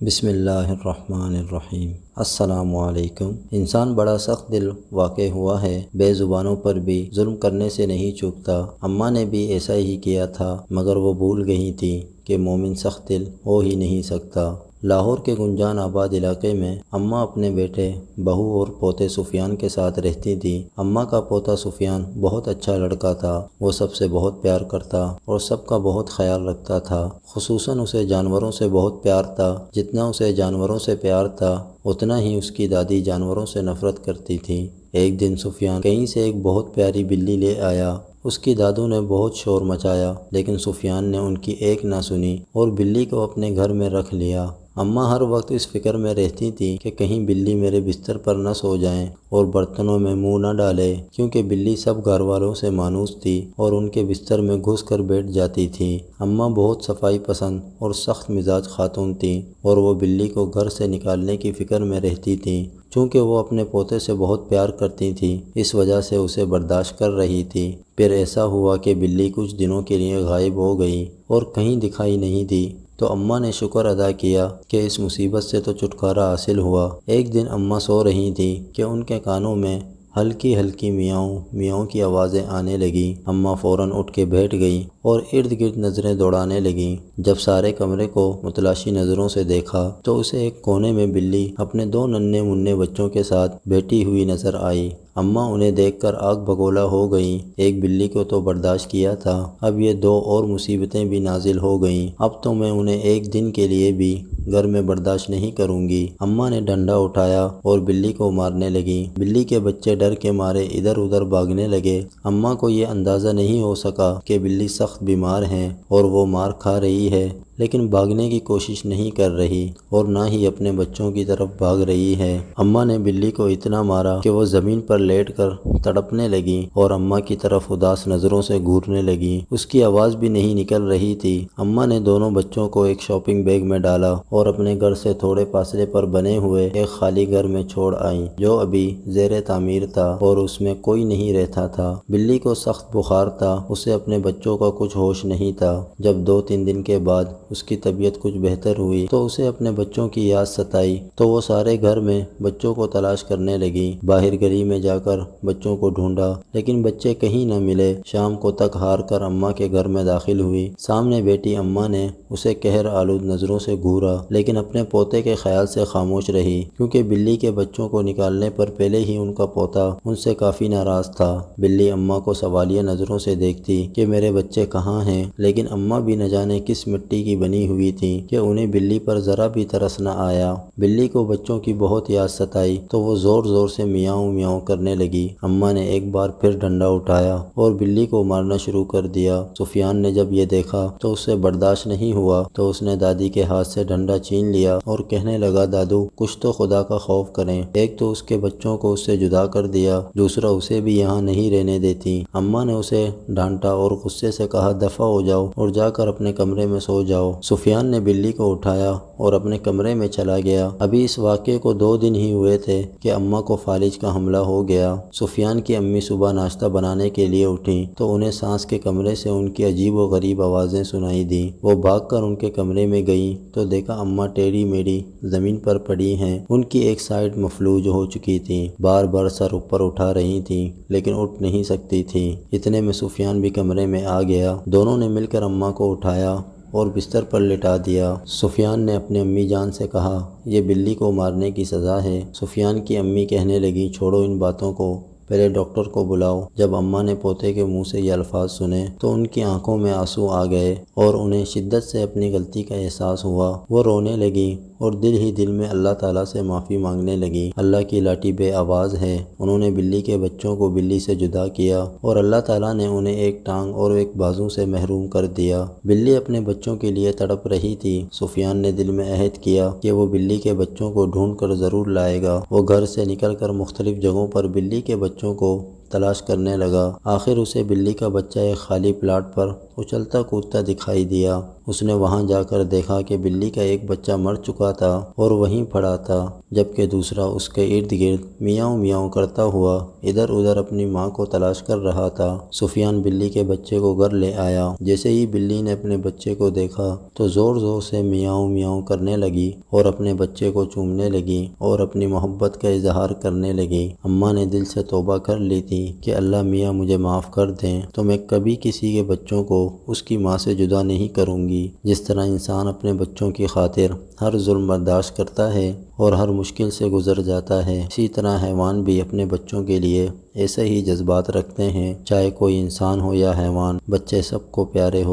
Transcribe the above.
بسم اللہ الرحمن الرحیم۔ السلام علیکم۔ انسان بڑا سخت دل واقع ہوا ہے، بے زبانوں پر بھی ظلم کرنے سے نہیں چوکتا۔ اماں نے بھی ایسا ہی کیا تھا، مگر وہ بھول گئی تھی کہ مومن سخت دل ہو ہی نہیں سکتا۔ لاہور کے گنجان آباد علاقے میں اماں اپنے بیٹے، بہو اور پوتے سفیان کے ساتھ رہتی تھی۔ اماں کا پوتا سفیان بہت اچھا لڑکا تھا، وہ سب سے بہت پیار کرتا اور سب کا بہت خیال رکھتا تھا۔ خصوصاً اسے جانوروں سے بہت پیار تھا۔ جتنا اسے جانوروں سے پیار تھا، اتنا ہی اس کی دادی جانوروں سے نفرت کرتی تھی۔ ایک دن سفیان کہیں سے ایک بہت پیاری بلی لے آیا۔ اس کی دادو نے بہت شور مچایا، لیکن سفیان نے ان کی ایک نہ سنی اور بلی کو اپنے گھر میں رکھ لیا۔ اماں ہر وقت اس فکر میں رہتی تھی کہ کہیں بلی میرے بستر پر نہ سو جائیں اور برتنوں میں منہ نہ ڈالے، کیونکہ بلی سب گھر والوں سے مانوس تھی اور ان کے بستر میں گھس کر بیٹھ جاتی تھی۔ اماں بہت صفائی پسند اور سخت مزاج خاتون تھیں اور وہ بلی کو گھر سے نکالنے کی فکر میں رہتی تھیں۔ چونکہ وہ اپنے پوتے سے بہت پیار کرتی تھی، اس وجہ سے اسے برداشت کر رہی تھی۔ پھر ایسا ہوا کہ بلی کچھ دنوں کے لیے غائب ہو گئی اور کہیں دکھائی نہیں دی، تو اماں نے شکر ادا کیا کہ اس مصیبت سے تو چھٹکارا حاصل ہوا۔ ایک دن اماں سو رہی تھیں کہ ان کے کانوں میں ہلکی ہلکی میاؤں میاؤں کی آوازیں آنے لگیں۔ اماں فوراً اٹھ کے بیٹھ گئیں اور ارد گرد نظریں دوڑانے لگیں۔ جب سارے کمرے کو متلاشی نظروں سے دیکھا تو اسے ایک کونے میں بلی اپنے دو ننھے منھے بچوں کے ساتھ بیٹھی ہوئی نظر آئی۔ اماں انہیں دیکھ کر آگ بگولا ہو گئیں۔ ایک بلی کو تو برداشت کیا تھا، اب یہ دو اور مصیبتیں بھی نازل ہو گئیں۔ اب تو میں انہیں ایک دن کے لیے بھی گھر میں برداشت نہیں کروں گی۔ اماں نے ڈنڈا اٹھایا اور بلی کو مارنے لگیں۔ بلی کے بچے ڈر کے مارے ادھر ادھر بھاگنے لگے۔ اماں کو یہ اندازہ نہیں ہو سکا کہ بلی سخت بیمار ہے اور وہ مار کھا رہی ہے، لیکن بھاگنے کی کوشش نہیں کر رہی اور نہ ہی اپنے بچوں کی طرف بھاگ رہی ہے۔ اماں نے بلی کو اتنا مارا کہ وہ زمین پر لیٹ کر تڑپنے لگی اور اماں کی طرف اداس نظروں سے گھورنے لگی۔ اس کی آواز بھی نہیں نکل رہی تھی۔ اماں نے دونوں بچوں کو ایک شاپنگ بیگ میں ڈالا اور اپنے گھر سے تھوڑے فاصلے پر بنے ہوئے ایک خالی گھر میں چھوڑ آئیں، جو ابھی زیر تعمیر تھا اور اس میں کوئی نہیں رہتا تھا۔ بلی کو سخت بخار تھا، اسے اپنے بچوں کا کچھ ہوش نہیں تھا۔ جب 2-3 دن کے بعد اس کی طبیعت کچھ بہتر ہوئی تو اسے اپنے بچوں کی یاد ستائی، تو وہ سارے گھر میں بچوں کو تلاش کرنے لگی۔ باہر گلی میں جا کر بچوں کو ڈھونڈا، لیکن بچے کہیں نہ ملے۔ شام کو تک ہار کر اماں کے گھر میں داخل ہوئی۔ سامنے بیٹی اماں نے اسے قہر آلود نظروں سے گھورا، لیکن اپنے پوتے کے خیال سے خاموش رہی، کیونکہ بلی کے بچوں کو نکالنے پر پہلے ہی ان کا پوتا ان سے کافی ناراض تھا۔ بلی اماں کو سوالیہ نظروں سے دیکھتی کہ میرے بچے کہاں ہیں، لیکن اماں بھی نہ جانے کس مٹی کی بنی ہوئی تھی کہ انہیں بلی پر ذرا بھی ترس نہ آیا۔ بلی کو بچوں کی بہت یاد ستائی تو وہ زور زور سے میاؤں میاؤں کرنے لگی۔ اماں نے ایک بار پھر ڈنڈا اٹھایا اور بلی کو مارنا شروع کر دیا۔ سفیان نے جب یہ دیکھا تو اس سے برداشت نہیں ہوا، تو اس نے دادی کے ہاتھ سے ڈنڈا چھین لیا اور کہنے لگا، دادو کچھ تو خدا کا خوف کریں، ایک تو اس کے بچوں کو اس سے جدا کر دیا، دوسرا اسے بھی یہاں نہیں رہنے دیتی۔ اماں نے اسے ڈانٹا اور غصے سے کہا، دفع ہو جاؤ اور جا کر اپنے کمرے میں سو جاؤ۔ سفیان نے بلی کو اٹھایا اور اپنے کمرے میں چلا گیا۔ ابھی اس واقعے کو 2 دن ہی ہوئے تھے کہ اماں کو فالج کا حملہ ہو گیا۔ سفیان کی امی صبح ناشتہ بنانے کے لیے اٹھیں تو انہیں ساس کے کمرے سے ان کی عجیب و غریب آوازیں سنائی دیں۔ وہ بھاگ کر ان کے کمرے میں گئیں تو دیکھا اماں ٹیڑھی میڑھی زمین پر پڑی ہیں۔ ان کی ایک سائیڈ مفلوج ہو چکی تھی، بار بار سر اوپر اٹھا رہی تھیں لیکن اٹھ نہیں سکتی تھیں۔ اتنے میں سفیان بھی کمرے میں آ گیا۔ دونوں نے مل کر اماں کو اٹھایا اور بستر پر لٹا دیا۔ سفیان نے اپنے امی جان سے کہا، یہ بلی کو مارنے کی سزا ہے۔ سفیان کی امی کہنے لگیں، چھوڑو ان باتوں کو، پہلے ڈاکٹر کو بلاؤ۔ جب اماں نے پوتے کے منہ سے یہ الفاظ سنے تو ان کی آنکھوں میں آنسو آ گئے اور انہیں شدت سے اپنی غلطی کا احساس ہوا۔ وہ رونے لگیں اور دل ہی دل میں اللہ تعالیٰ سے معافی مانگنے لگیں۔ اللہ کی لاٹھی بے آواز ہے، انہوں نے بلی کے بچوں کو بلی سے جدا کیا اور اللہ تعالیٰ نے انہیں ایک ٹانگ اور ایک بازو سے محروم کر دیا۔ بلی اپنے بچوں کے لیے تڑپ رہی تھی۔ سفیان نے دل میں عہد کیا کہ وہ بلی کے بچوں کو ڈھونڈ کر ضرور لائے گا۔ وہ گھر سے نکل کر مختلف جگہوں پر بلی کے بچوں کو تلاش کرنے لگا۔ آخر اسے بلی کا بچہ ایک خالی پلاٹ پر اچھلتا کودتا دکھائی دیا۔ اس نے وہاں جا کر دیکھا کہ بلی کا ایک بچہ مر چکا تھا اور وہیں پڑا تھا۔ جبکہ دوسرا اس کے ارد گرد میاؤں میاؤں کرتا ہوا ادھر ادھر اپنی ماں کو تلاش کر رہا تھا۔ سفیان بلی کے بچے کو گھر لے آیا۔ جیسے ہی بلی نے اپنے بچے کو دیکھا تو زور زور سے میاؤں میاؤں کرنے لگی اور اپنے بچے کو چومنے لگی اور اپنی محبت کا اظہار کرنے لگی۔ اماں نے دل سے توبہ کر لی تھی کہ اللہ میاں مجھے معاف کر دیں، تو میں کبھی کسی کے بچوں کو اس کی ماں سے جدا نہیں کروں گی۔ جس طرح انسان اپنے بچوں کی خاطر ہر ظلم برداشت کرتا ہے اور ہر مشکل سے گزر جاتا ہے، اسی طرح حیوان بھی اپنے بچوں کے لیے ایسے ہی جذبات رکھتے ہیں۔ چاہے کوئی انسان ہو یا حیوان، بچے سب کو پیارے ہوتے ہیں۔